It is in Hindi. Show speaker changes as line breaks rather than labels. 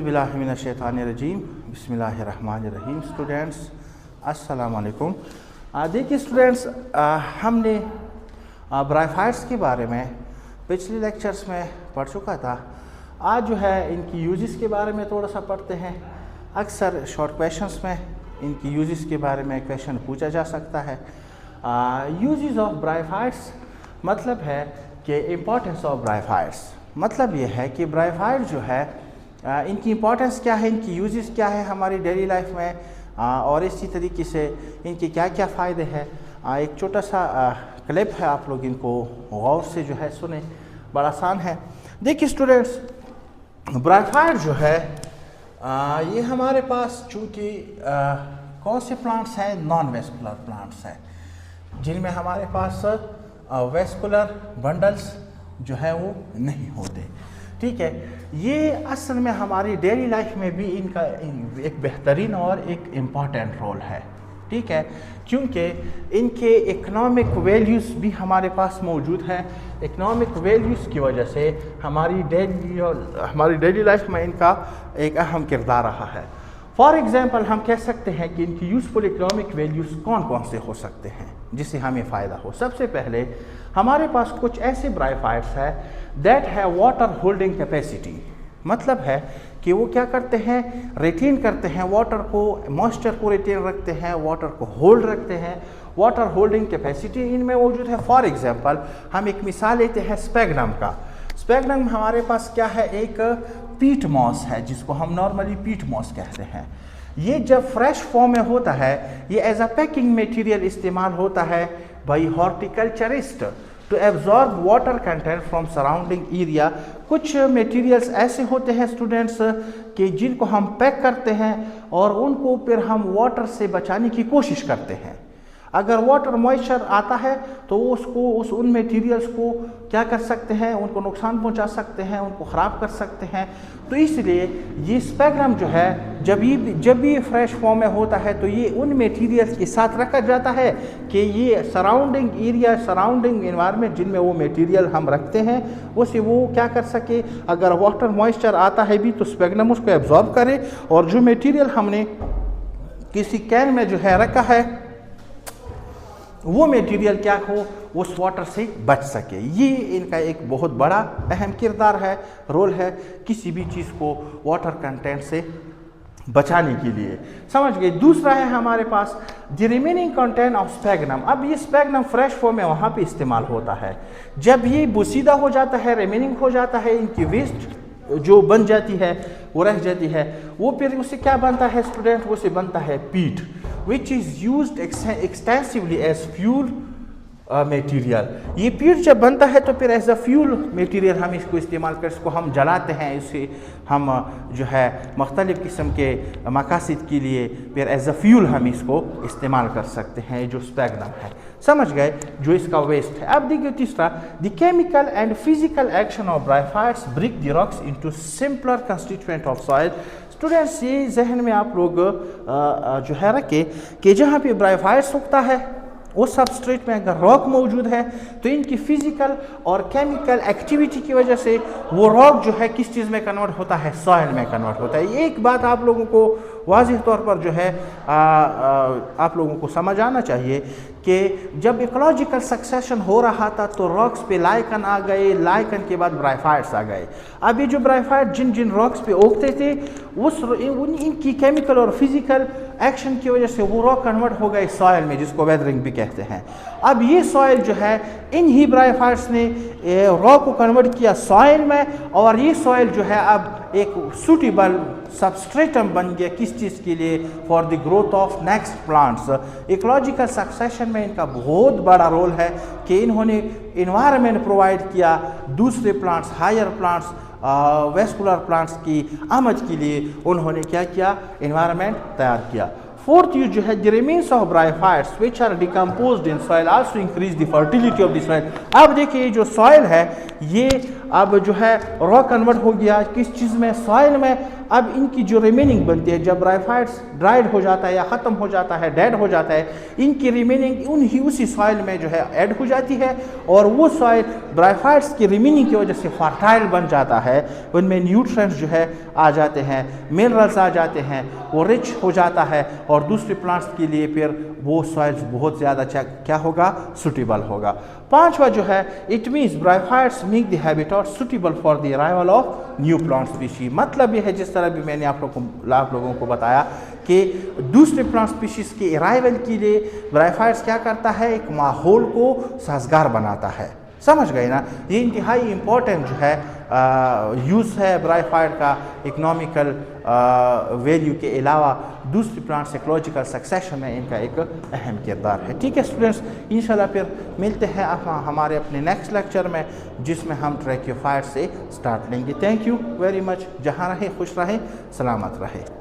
बिस्मिल्लाहिर्रहमानिर्रहीम बिस्मिल्लाहिर्रहमानिर्रहीम। स्टूडेंट्स अस्सलाम वालेकुम। देखिए स्टूडेंट्स, हमने ब्राइफाइट्स के बारे में पिछले लेक्चर्स में पढ़ चुका था। आज जो है इनकी यूजेस के बारे में थोड़ा सा पढ़ते हैं। अक्सर शॉर्ट क्वेश्चंस में इनकी यूजेस के बारे में क्वेश्चन पूछा जा सकता है। यूजेस ऑफ ब्राइफाइट्स मतलब है कि इम्पोर्टेंस ऑफ ब्राइफाइट्स, मतलब ये है कि ब्राइफाइट जो है इनकी इम्पोर्टेंस क्या है, इनकी यूजेस क्या है हमारी डेली लाइफ में, और इसी तरीके से इनके क्या क्या फ़ायदे हैं। एक छोटा सा क्लिप है, आप लोग इनको गौर से जो है सुने, बड़ा आसान है। देखिए स्टूडेंट्स, ब्राइफाइट जो है ये हमारे पास चूँकि कौन से प्लांट्स हैं, नॉन वेस्कुलर प्लांट्स हैं, जिनमें हमारे पास वेस्कुलर बंडल्स जो है वो नहीं होते। ठीक है, ये असल में हमारी डेली लाइफ में भी इनका एक बेहतरीन और एक इम्पॉर्टेंट रोल है। ठीक है, क्योंकि इनके इकोनॉमिक वैल्यूज़ भी हमारे पास मौजूद है। इकोनॉमिक वैल्यूज़ की वजह से हमारी डेली लाइफ में इनका एक अहम किरदार रहा है। फॉर एग्ज़ाम्पल हम कह सकते हैं कि इनकी यूज़फुल इकोनॉमिक वैल्यूज़ कौन कौन से हो सकते हैं जिससे हमें फ़ायदा हो। सबसे पहले हमारे पास कुछ ऐसे ब्राइफाइट्स हैं दैट है वाटर होल्डिंग कैपेसिटी, मतलब है कि वो क्या करते हैं, रिटेन करते हैं वाटर को, मॉइस्चर को रिटेन रखते हैं, वाटर को होल्ड रखते हैं। वाटर होल्डिंग कैपेसिटी इनमें मौजूद है। फॉर एग्जांपल हम एक मिसाल लेते हैं स्पैगनम का। स्पैगनम हमारे पास क्या है, एक पीट मॉस है जिसको हम नॉर्मली पीट मॉस कहते हैं। ये जब फ्रेश फॉर्म में होता है, ये एज अ पैकिंग मटेरियल इस्तेमाल होता है by horticulturist to absorb water content from surrounding area. कुछ मटेरियल्स ऐसे होते हैं स्टूडेंट्स कि जिनको हम पैक करते हैं और उनको फिर हम वाटर से बचाने की कोशिश करते हैं। अगर वाटर मॉइस्चर आता है तो उन मटेरियल्स को क्या कर सकते हैं, उनको नुकसान पहुंचा सकते हैं, उनको ख़राब कर सकते हैं। तो इसलिए ये स्पैगनम जो है जब भी फ्रेश फॉर्म में होता है तो ये उन मटेरियल्स के साथ रखा जाता है कि ये सराउंडिंग एरिया, सराउंडिंग एनवायरनमेंट जिनमें वो मटेरियल हम रखते हैं उसे वो क्या कर सके, अगर वाटर मॉइस्चर आता है भी तो स्पैगनम उसको एब्जॉर्ब करे और जो मटेरियल हमने किसी कैन में जो है रखा है वो मटेरियल क्या हो, उस वाटर से बच सके। ये इनका एक बहुत बड़ा अहम किरदार है, रोल है किसी भी चीज़ को वाटर कंटेंट से बचाने के लिए। समझ गए। दूसरा है हमारे पास the remaining content of sphagnum. अब ये स्पैगनम फ्रेश फॉर्म में वहाँ पे इस्तेमाल होता है। जब ये बोसीदा हो जाता है, रिमेनिंग हो जाता है, इनकी वेस्ट जो बन जाती है वो रह जाती है, वो फिर उससे क्या बनता है स्टूडेंट, उससे बनता है पीट, which is used extensively as fuel material. ये पीट जब बनता है तो फिर एज अ फ्यूल मटेरियल हम इसको इस्तेमाल कर, इसको हम जलाते हैं, इससे हम जो है मुख्तलिफ़ किस्म के मकासद के लिए फिर एज अ फ्यूल हम इसको इस्तेमाल कर सकते हैं, जो स्पैगनम है। समझ गए, जो इसका वेस्ट है। अब देखिए तीसरा, the chemical and physical action of bryophytes break the rocks into simpler constituent of soil. Students, ये जहन में आप लोग जो है रखे कि जहाँ पे ब्राइफाइट्स उगता है उस सबस्ट्रेट में अगर रॉक मौजूद है तो इनकी फिजिकल और केमिकल एक्टिविटी की वजह से वो रॉक जो है किस चीज़ में कन्वर्ट होता है, सॉइल में कन्वर्ट होता है। एक बात आप लोगों को वाज़ेह तौर पर जो है आप लोगों को समझ आना चाहिए कि जब इकोलॉजिकल सक्सेशन हो रहा था तो रॉक्स पे लाइकन आ गए, लाइकन के बाद ब्राइफाइट्स आ गए। अब ये जो ब्राइफाइट जिन जिन रॉक्स पे उगते थे इनकी केमिकल और फिजिकल एक्शन की वजह से वो रॉक कन्वर्ट हो गए सॉइल में, जिसको वेदरिंग भी कहते हैं। अब ये सॉइल जो है इन ही ब्राइफाइट्स ने रॉक को कन्वर्ट किया सॉइल में, और ये सॉइल जो है अब एक सूटेबल सबस्ट्रेटम बन गया किस चीज़ के लिए, for the growth of next plants. Ecological succession में इनका बहुत बड़ा रोल है कि इन्होंने इन्वायरमेंट प्रोवाइड किया दूसरे plants, higher plants, vascular plants की आमद के लिए उन्होंने क्या किया, इन्वायरमेंट तैयार किया। फोर्थ यूज जो है, the remains of bryophytes which are decomposed in soil also increase the fertility of the soil. अब देखिए जो सॉइल है ये अब जो है रॉक कन्वर्ट हो गया किस चीज़ में, सॉइल में। अब इनकी जो रिमेनिंग बनती है, जब ब्राइफाइट्स ड्राइड हो जाता है या ख़त्म हो जाता है, डेड हो जाता है, इनकी रिमेनिंग उसी सॉइल में जो है ऐड हो जाती है और वो सॉइल ब्रायोफाइट्स की रिमेनिंग की वजह से फर्टाइल बन जाता है, उनमें न्यूट्रिएंट्स जो है आ जाते हैं, मिनरल्स आ जाते हैं, वो रिच हो जाता है और दूसरे प्लांट्स के लिए फिर वो सॉइल्स बहुत ज़्यादा क्या होगा, सूटेबल होगा। पांचवा जो है, it means bryophytes make the habitat suitable for the arrival of new plant species. मतलब यह है, जिस तरह भी मैंने आप लोगों को बताया कि दूसरे प्लांट स्पीशीज के अराइवल के लिए ब्रायोफाइट्स क्या करता है, एक माहौल को साजगार बनाता है। समझ गए ना, ये इंतहाई इम्पोर्टेंट जो है यूज़ है ब्रायोफाइट का इकोनॉमिकल वैल्यू के अलावा दूसरी प्लांट्स इकोलॉजिकल सक्सेशन में इनका एक अहम किरदार है। ठीक है स्टूडेंट्स, इंशाल्लाह फिर मिलते हैं हमारे अपने नेक्स्ट लेक्चर में, जिसमें हम ट्रैकियोफाइट से स्टार्ट लेंगे। Thank you very much. जहाँ रहे खुश रहे, सलामत रहे।